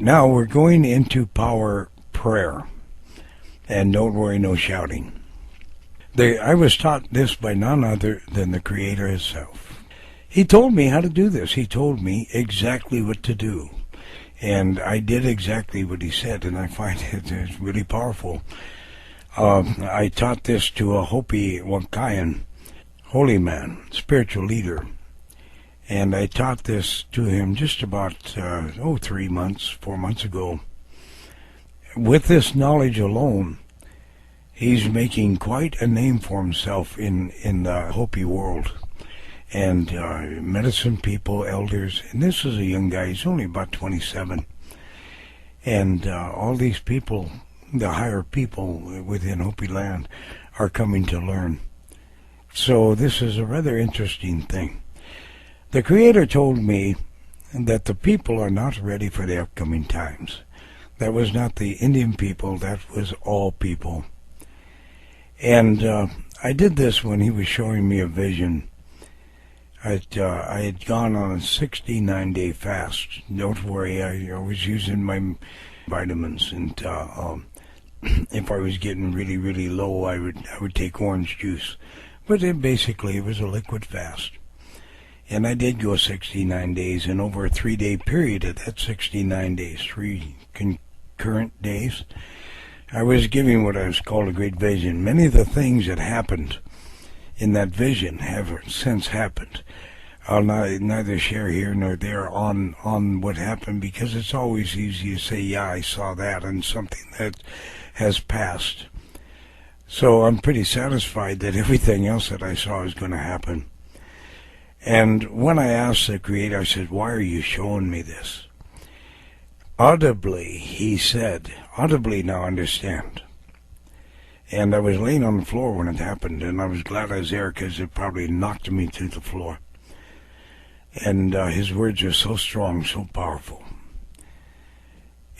Now we're going into power prayer. And don't worry, no shouting. I was taught this by none other than the Creator Himself. He told me how to do this. He told me exactly what to do. And I did exactly what he said, and I find it's really powerful. I taught this to a Hopi Wakayan, holy man, spiritual leader. And I taught this to him just about, 4 months ago. With this knowledge alone, he's making quite a name for himself in the Hopi world. And medicine people, elders, and this is a young guy, he's only about 27. And all these people, the higher people within Hopi land, are coming to learn. So this is a rather interesting thing. The Creator told me that the people are not ready for the upcoming times. That was not the Indian people, that was all people. And I did this when he was showing me a vision. I had gone on a 69-day fast. Don't worry, I was using my vitamins, and if I was getting really, really low, I would take orange juice. But it was a liquid fast. And I did go 69 days, and over a 3-day period of that 69 days, 3 concurrent days, I was giving what I was called a great vision. Many of the things that happened in that vision have since happened. I'll neither share here nor there on what happened, because it's always easy to say, yeah, I saw that, and something that has passed. So I'm pretty satisfied that everything else that I saw is going to happen. And when I asked the Creator, I said, why are you showing me this? Audibly, he said, audibly now understand. And I was laying on the floor when it happened, and I was glad I was there, because it probably knocked me to the floor. And his words are so strong, so powerful.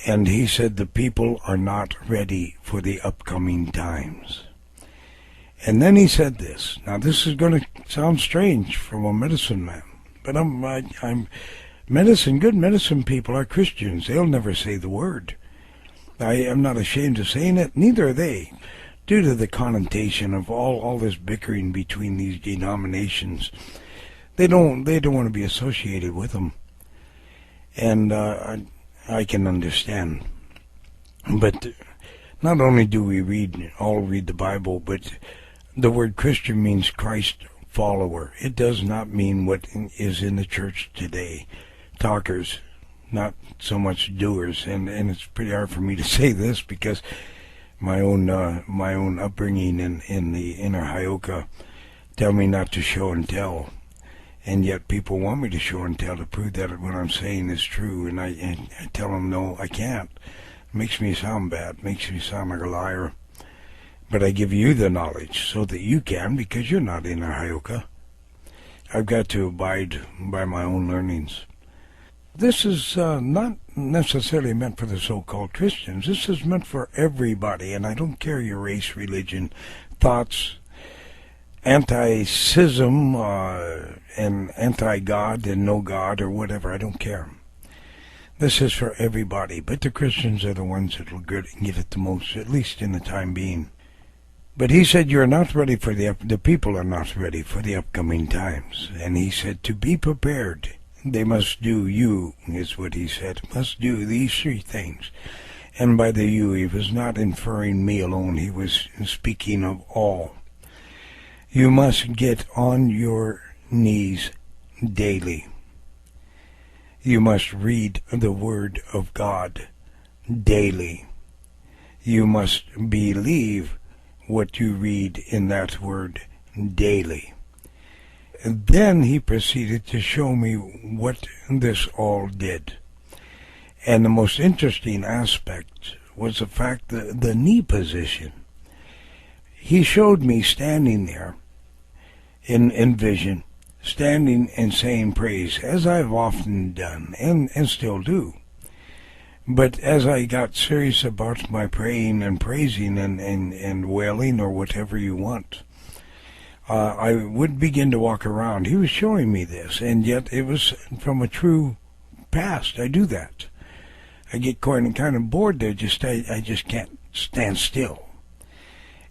And he said the people are not ready for the upcoming times. And then he said this. Now this is going to sound strange from a medicine man, but I'm good medicine people are Christians. They'll never say the word. I am not ashamed of saying it. Neither are they, due to the connotation of all this bickering between these denominations. They don't want to be associated with them, and I can understand. But not only do we all read the Bible, but the word Christian means Christ follower. It does not mean what is in the church today. Talkers, not so much doers. And it's pretty hard for me to say this, because my own upbringing in the inner Hyoka tell me not to show and tell. And yet people want me to show and tell to prove that what I'm saying is true. And I tell them, no, I can't. It makes me sound bad. Makes me sound like a liar. But I give you the knowledge so that you can, because you're not in our Hyoka. I've got to abide by my own learnings. This is not necessarily meant for the so-called Christians. This is meant for everybody, and I don't care your race, religion, thoughts, anti-schism, and anti-God and no God or whatever. I don't care. This is for everybody, but the Christians are the ones that will get it the most, at least in the time being. But he said, you're not ready for the people are not ready for the upcoming times. And he said, to be prepared, they must do, you, is what he said, must do these 3 things. And by the you, he was not inferring me alone, he was speaking of all. You must get on your knees daily. You must read the Word of God daily. You must believe what you read in that Word daily. And then he proceeded to show me what this all did. And the most interesting aspect was the fact that the knee position. He showed me standing there in vision, standing and saying praise, as I've often done and still do. But as I got serious about my praying and praising and wailing, or whatever you want, I would begin to walk around. He was showing me this, and yet it was from a true past. I do that. I get kind of bored there. I just can't stand still.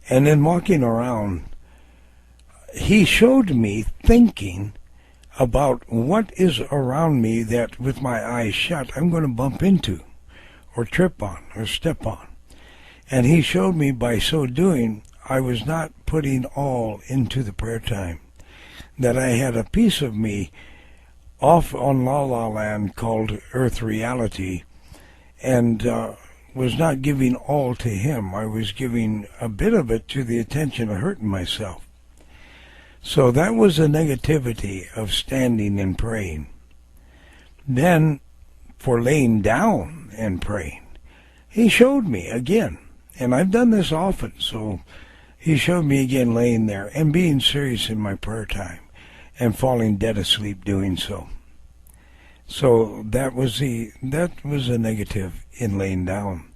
And then walking around, he showed me thinking about what is around me that with my eyes shut I'm going to bump into or trip on or step on. And he showed me by so doing I was not putting all into the prayer time, that I had a piece of me off on La La Land called Earth Reality, and was not giving all to him. I was giving a bit of it to the attention of hurting myself. So that was the negativity of standing and praying. Then, for laying down and praying, he showed me again, and I've done this often, so he showed me again laying there and being serious in my prayer time and falling dead asleep doing so. So that was a negative in laying down.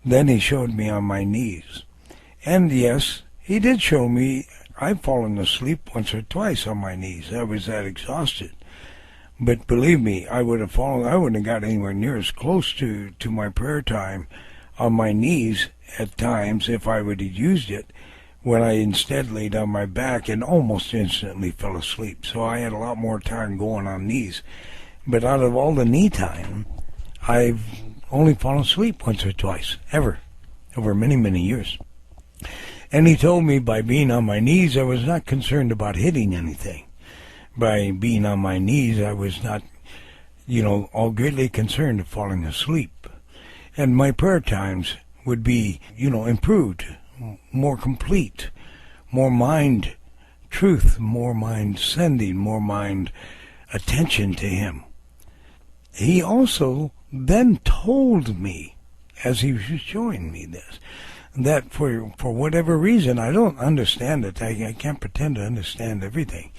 Then he showed me on my knees. And yes, he did show me I've fallen asleep once or twice on my knees. I was that exhausted. But believe me, I wouldn't have got anywhere near as close to my prayer time on my knees at times if I would have used it, when I instead laid on my back and almost instantly fell asleep. So I had a lot more time going on knees. But out of all the knee time, I've only fallen asleep once or twice, ever, over many, many years. And he told me by being on my knees, I was not concerned about hitting anything. By being on my knees, I was not, all greatly concerned of falling asleep. And my prayer times would be, improved, more complete, more mind truth, more mind sending, more mind attention to him. He also then told me, as he was showing me this, that for whatever reason, I don't understand it. I can't pretend to understand everything.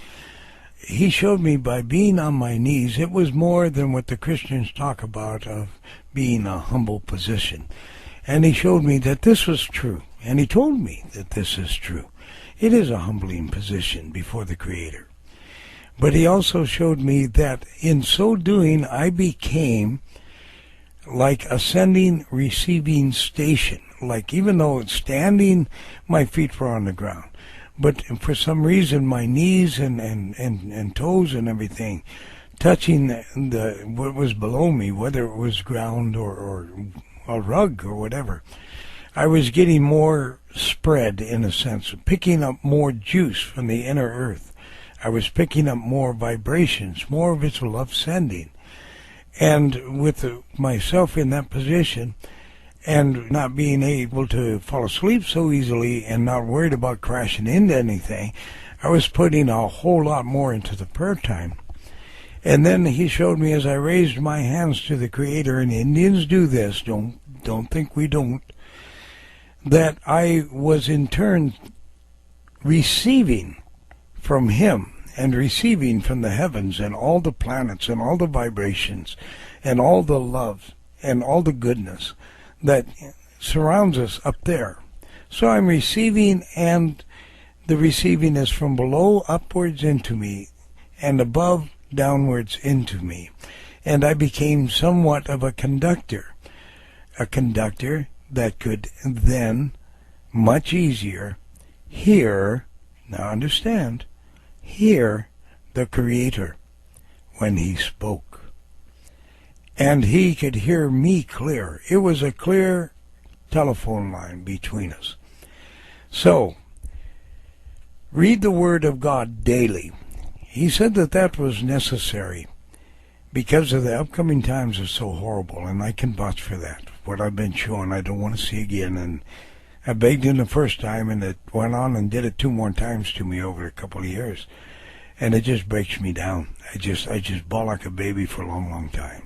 He showed me by being on my knees, it was more than what the Christians talk about of being a humble position. And he showed me that this was true. And he told me that this is true. It is a humbling position before the Creator. But he also showed me that in so doing, I became like a sending, receiving station. Like even though it's standing, my feet were on the ground. But for some reason, my knees and toes and everything, touching the what was below me, whether it was ground or a rug or whatever, I was getting more spread, in a sense, picking up more juice from the inner earth. I was picking up more vibrations, more of its love sending. And with myself in that position, and not being able to fall asleep so easily and not worried about crashing into anything, I was putting a whole lot more into the prayer time. And then he showed me as I raised my hands to the Creator, and Indians do this, don't think we don't, that I was in turn receiving from him and receiving from the heavens and all the planets and all the vibrations and all the love and all the goodness that surrounds us up there. So I'm receiving, and the receiving is from below upwards into me and above downwards into me. And I became somewhat of a conductor that could then much easier hear, now understand, hear the Creator when he spoke. And he could hear me clear. It was a clear telephone line between us. So, read the Word of God daily. He said that was necessary because of the upcoming times are so horrible, and I can vouch for that. What I've been shown, I don't want to see again. And I begged him the first time, and it went on and did it 2 more times to me over a couple of years. And it just breaks me down. I just bawl like a baby for a long time.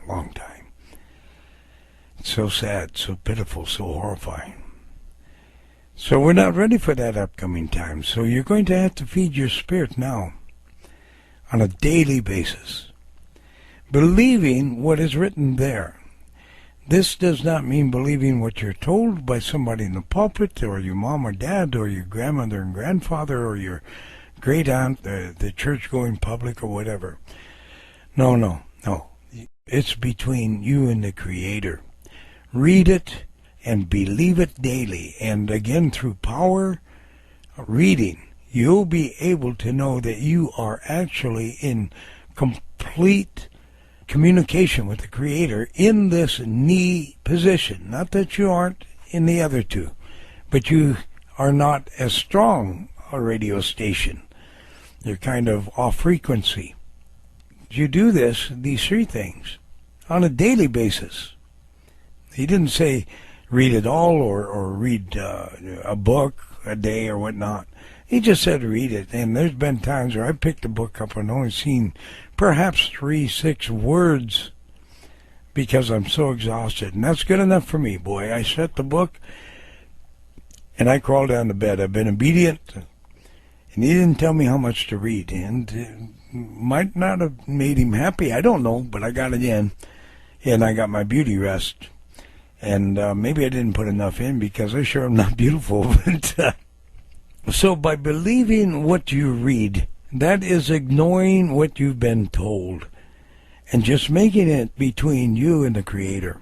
It's so sad, so pitiful, so horrifying. So we're not ready for that upcoming time. So you're going to have to feed your spirit now on a daily basis, believing what is written there. This does not mean believing what you're told by somebody in the pulpit, or your mom or dad, or your grandmother and grandfather, or your great aunt, the church-going public, or whatever. No. It's between you and the Creator. read it, and believe it daily. And again, through power reading, you'll be able to know that you are actually in complete communication with the Creator in this knee position. Not that you aren't in the other two, but you are not as strong a radio station. You're kind of off frequency. You do these three things, on a daily basis. He didn't say read it all or read a book a day or whatnot. He just said read it. And there's been times where I picked a book up and only seen perhaps 3-6 words because I'm so exhausted. And that's good enough for me, boy. I shut the book and I crawled down to bed. I've been obedient. And he didn't tell me how much to read. And it might not have made him happy. I don't know, but I got it in. And I got my beauty rest. And maybe I didn't put enough in because I sure am not beautiful. But, so by believing what you read, that is ignoring what you've been told and just making it between you and the Creator.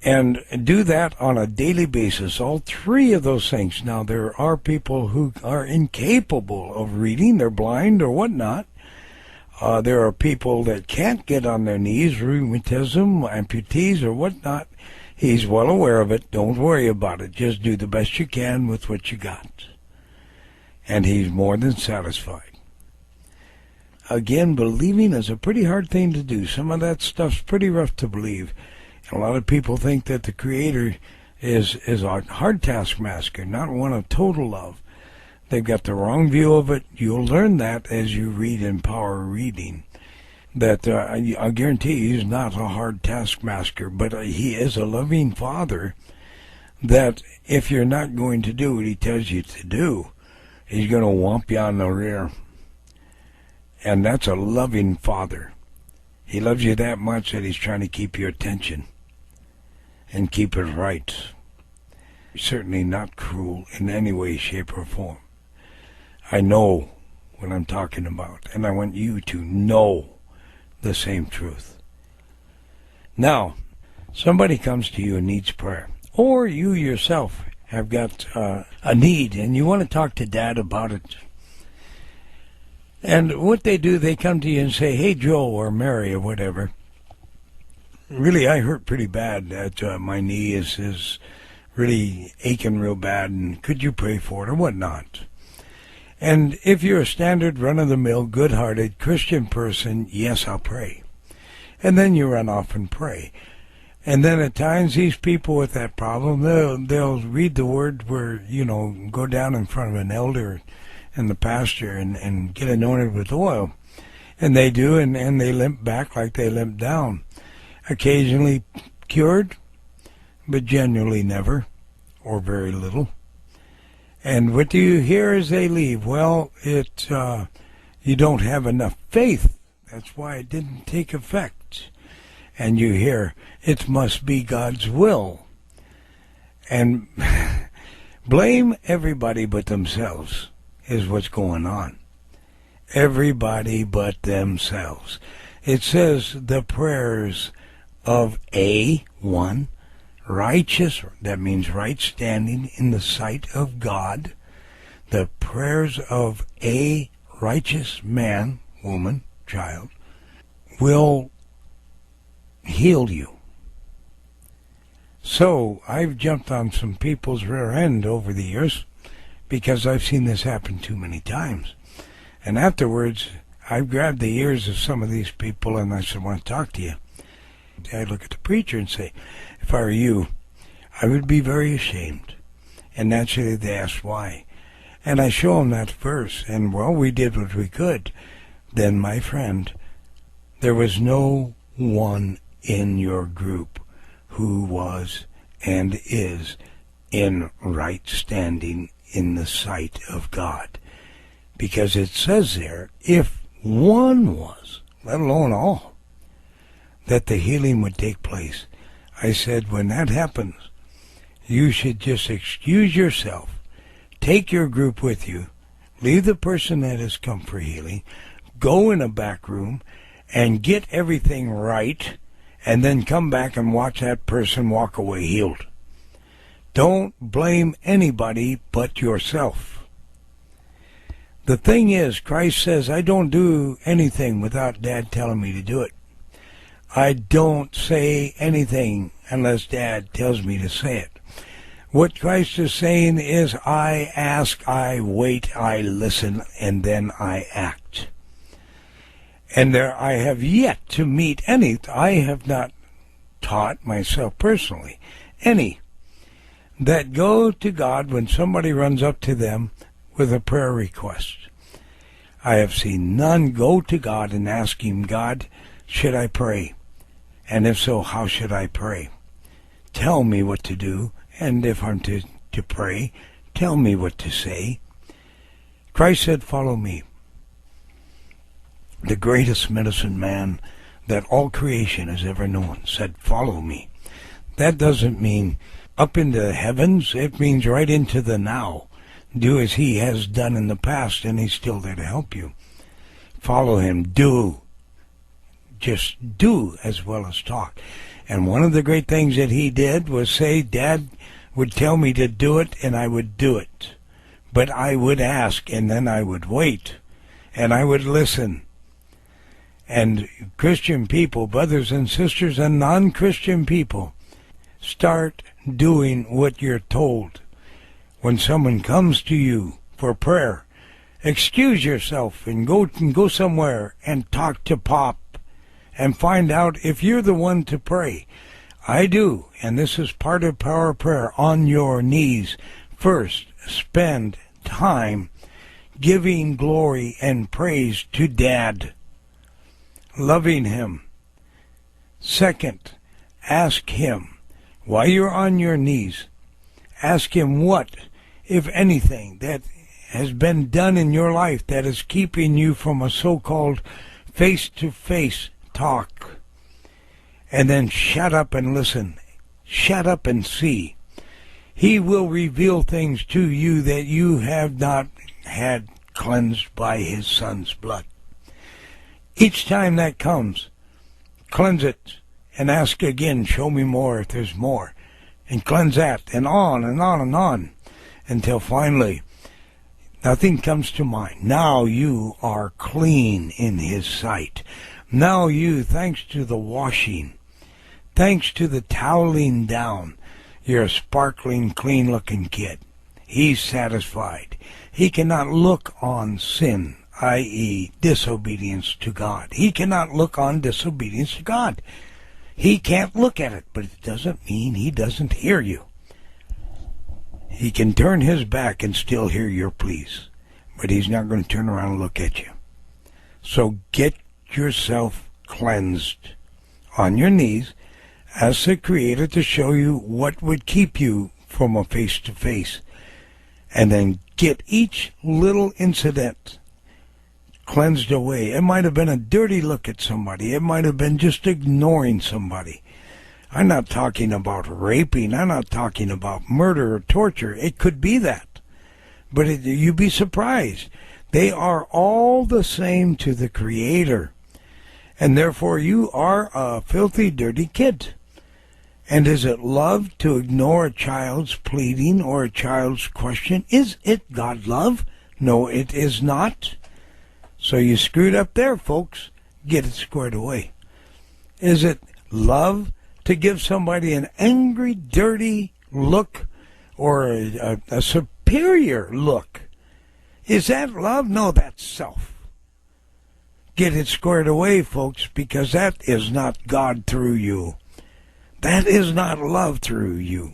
And do that on a daily basis, all three of those things. Now, there are people who are incapable of reading, they're blind or whatnot. There are people that can't get on their knees, rheumatism, amputees or whatnot. He's well aware of it. Don't worry about it. Just do the best you can with what you got. And he's more than satisfied. Again, believing is a pretty hard thing to do. Some of that stuff's pretty rough to believe. A lot of people think that the Creator is a hard taskmaster, not one of total love. They've got the wrong view of it. You'll learn that as you read in power reading. That I guarantee you, he's not a hard taskmaster, but he is a loving Father that if you're not going to do what he tells you to do, he's going to whomp you on the rear. And that's a loving Father. He loves you that much that he's trying to keep your attention and keep it right. Certainly not cruel in any way, shape, or form. I know what I'm talking about, and I want you to know the same truth. Now, somebody comes to you and needs prayer, or you yourself have got a need and you want to talk to Dad about it. And what they do, they come to you and say, hey, Joe or Mary or whatever, really, I hurt pretty bad. That my knee is really aching real bad, and could you pray for it or whatnot? And if you're a standard, run-of-the-mill, good-hearted Christian person, yes, I'll pray. And then you run off and pray. And then at times, these people with that problem, they'll read the word where, go down in front of an elder and the pastor and get anointed with oil. And they do, and they limp back like they limp down. Occasionally cured, but generally never, or very little. And what do you hear as they leave? Well, you don't have enough faith. That's why it didn't take effect. And you hear, it must be God's will. And blame everybody but themselves is what's going on. Everybody but themselves. It says the prayers of one, righteous, that means right standing in the sight of God. The prayers of a righteous man, woman, child, will heal you. So I've jumped on some people's rear end over the years because I've seen this happen too many times. And afterwards, I've grabbed the ears of some of these people and I said, I want to talk to you. I look at the preacher and say, if I were you, I would be very ashamed. And naturally they ask why. And I show them that verse, and well, we did what we could. Then, my friend, there was no one in your group who was and is in right standing in the sight of God. Because it says there, if one was, let alone all, that the healing would take place. I said, when that happens, you should just excuse yourself, take your group with you, leave the person that has come for healing, go in a back room, and get everything right, and then come back and watch that person walk away healed. Don't blame anybody but yourself. The thing is, Christ says, I don't do anything without Dad telling me to do it. I don't say anything unless Dad tells me to say it. What Christ is saying is, I ask, I wait, I listen, and then I act. And there I have yet to meet any, I have not taught myself personally, any that go to God when somebody runs up to them with a prayer request. I have seen none go to God and ask Him, God, should I pray? And if so, how should I pray? Tell me what to do, and if I'm to pray, tell me what to say. Christ said, follow me. The greatest medicine man that all creation has ever known said, follow me. That doesn't mean up into the heavens. It means right into the now. Do as He has done in the past, and He's still there to help you. Follow Him. Do. Just do as well as talk. And one of the great things that He did was say, Dad would tell me to do it, and I would do it. But I would ask, and then I would wait, and I would listen. And Christian people, brothers and sisters, and non-Christian people, start doing what you're told. When someone comes to you for prayer, excuse yourself and go somewhere and talk to Pop and find out if you're the one to pray. I do, and this is part of Power Prayer, on your knees. First, spend time giving glory and praise to Dad, loving Him. Second, ask Him, while you're on your knees, ask Him what, if anything, that has been done in your life that is keeping you from a so-called face-to-face talk. And then shut up and listen. Shut up and see. He will reveal things to you that you have not had cleansed by His Son's blood. Each time that comes, cleanse it and ask again, show me more if there's more. And cleanse that, and on and on and on, until finally nothing comes to mind. Now you are clean in His sight. Now you, thanks to the washing, thanks to the toweling down, you're a sparkling, clean-looking kid. He's satisfied. He cannot look on sin, i.e. disobedience to God. He cannot look on disobedience to God. He can't look at it, but it doesn't mean He doesn't hear you. He can turn His back and still hear your pleas, but He's not going to turn around and look at you. So get yourself cleansed on your knees, ask the Creator to show you what would keep you from a face-to-face, and then get each little incident cleansed away. It might have been a dirty look at somebody. It might have been just ignoring somebody. I'm not talking about raping. I'm not talking about murder or torture. It could be that. But you'd be surprised. They are all the same to the Creator. And therefore you are a filthy, dirty kid. And is it love to ignore a child's pleading or a child's question? Is it God love? No, it is not. So you screwed up there, folks. Get it squared away. Is it love to give somebody an angry, dirty look or a superior look? Is that love? No, that's self. Get it squared away, folks, because that is not God through you. That is not love through you.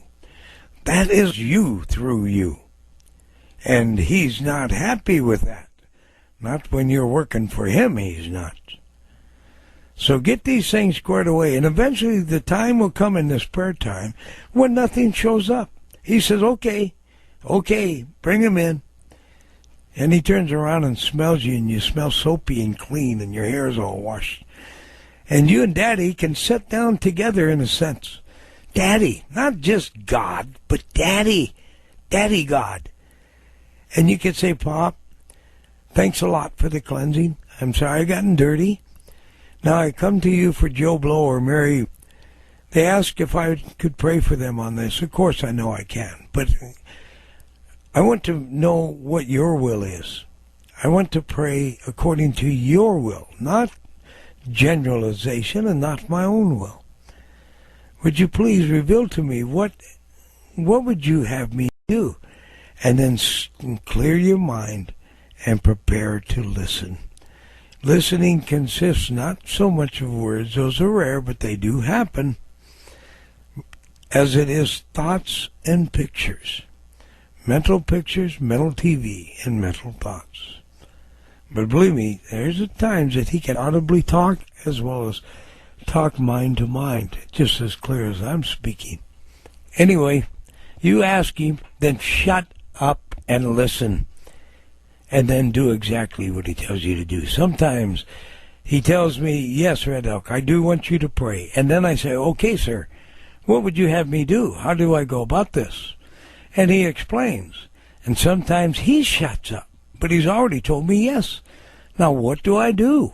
That is you through you. And He's not happy with that. Not when you're working for Him, He's not. So get these things squared away, and eventually the time will come in this prayer time when nothing shows up. He says, okay, bring him in. And He turns around and smells you, and you smell soapy and clean, and your hair is all washed. And you and Daddy can sit down together in a sense. Daddy, not just God, but Daddy. Daddy God. And you can say, Pop, thanks a lot for the cleansing. I'm sorry I gotten dirty. Now I come to you for Joe Blow or Mary They ask if I could pray for them on this. Of course I know I can, but I want to know what your will is. I want to pray according to your will, not generalization and not my own will. Would you please reveal to me what would you have me do? And then clear your mind and prepare to listen. Listening consists not so much of words, those are rare, but they do happen, as it is thoughts and pictures. Mental pictures, mental TV, and mental thoughts. But believe me, there's times that he can audibly talk as well as talk mind to mind, just as clear as I'm speaking. Anyway, you ask him, then shut up and listen, and then do exactly what he tells you to do. Sometimes he tells me, yes, Red Elk, I do want you to pray. And then I say, okay, sir, what would you have me do? How do I go about this? And he explains. And sometimes he shuts up, but he's already told me yes. Now, what do I do?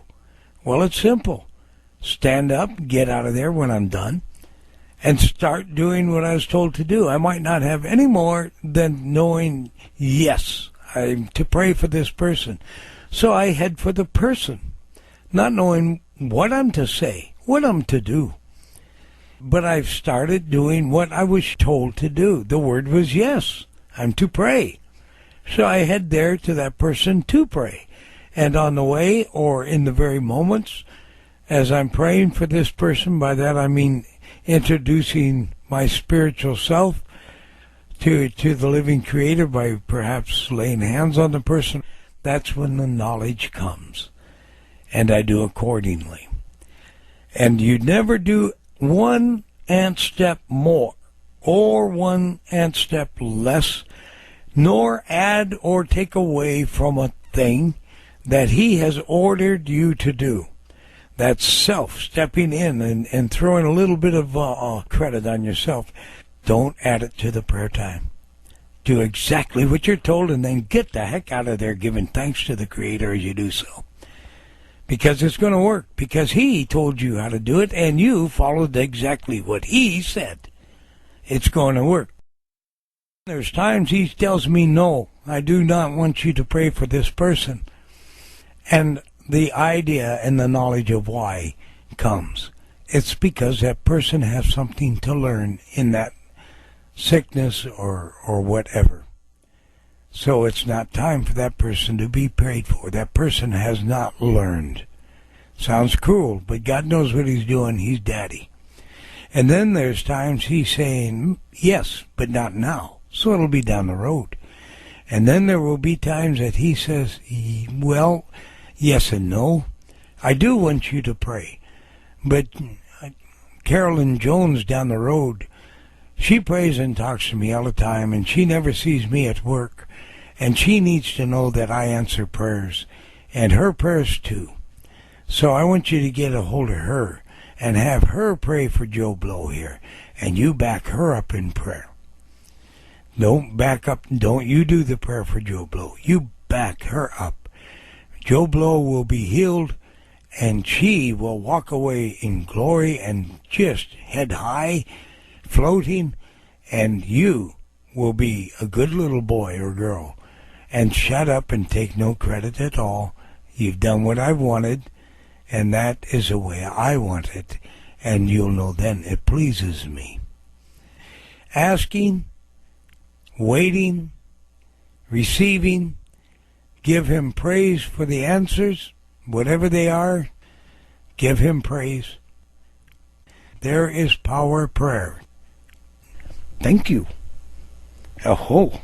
Well, it's simple. Stand up, get out of there when I'm done, and start doing what I was told to do. I might not have any more than knowing, yes, I'm to pray for this person. So I head for the person, not knowing what I'm to say, what I'm to do. But I've started doing what I was told to do. The word was yes, I'm to pray. So I head there to that person to pray. And on the way, or in the very moments, as I'm praying for this person, by that I mean introducing my spiritual self to the living Creator by perhaps laying hands on the person, that's when the knowledge comes. And I do accordingly. And you never do one ant step more or one ant step less, nor add or take away from a thing that he has ordered you to do. That's self stepping in and throwing a little bit of credit on yourself. Don't add it to the prayer time. Do exactly what you're told and then get the heck out of there giving thanks to the Creator as you do so. Because it's going to work. Because he told you how to do it and you followed exactly what he said. It's going to work. There's times he tells me, no, I do not want you to pray for this person. And the idea and the knowledge of why comes. It's because that person has something to learn in that sickness or whatever. So it's not time for that person to be prayed for. That person has not learned. Sounds cruel, but God knows what he's doing. He's daddy. And then there's times he's saying, yes, but not now. So it'll be down the road. And then there will be times that he says, well, yes and no. I do want you to pray. But Carolyn Jones down the road, she prays and talks to me all the time, and she never sees me at work. And she needs to know that I answer prayers, and her prayers too. So I want you to get a hold of her and have her pray for Joe Blow here, and you back her up in prayer. Don't back up. Don't you do the prayer for Joe Blow. You back her up. Joe Blow will be healed, and she will walk away in glory and just head high, floating, and you will be a good little boy or girl and shut up and take no credit at all. You've done what I wanted, and that is the way I want it, and you'll know then it pleases me. Asking, waiting, receiving, give him praise for the answers, whatever they are, give him praise. There is power prayer. Thank you. Oh.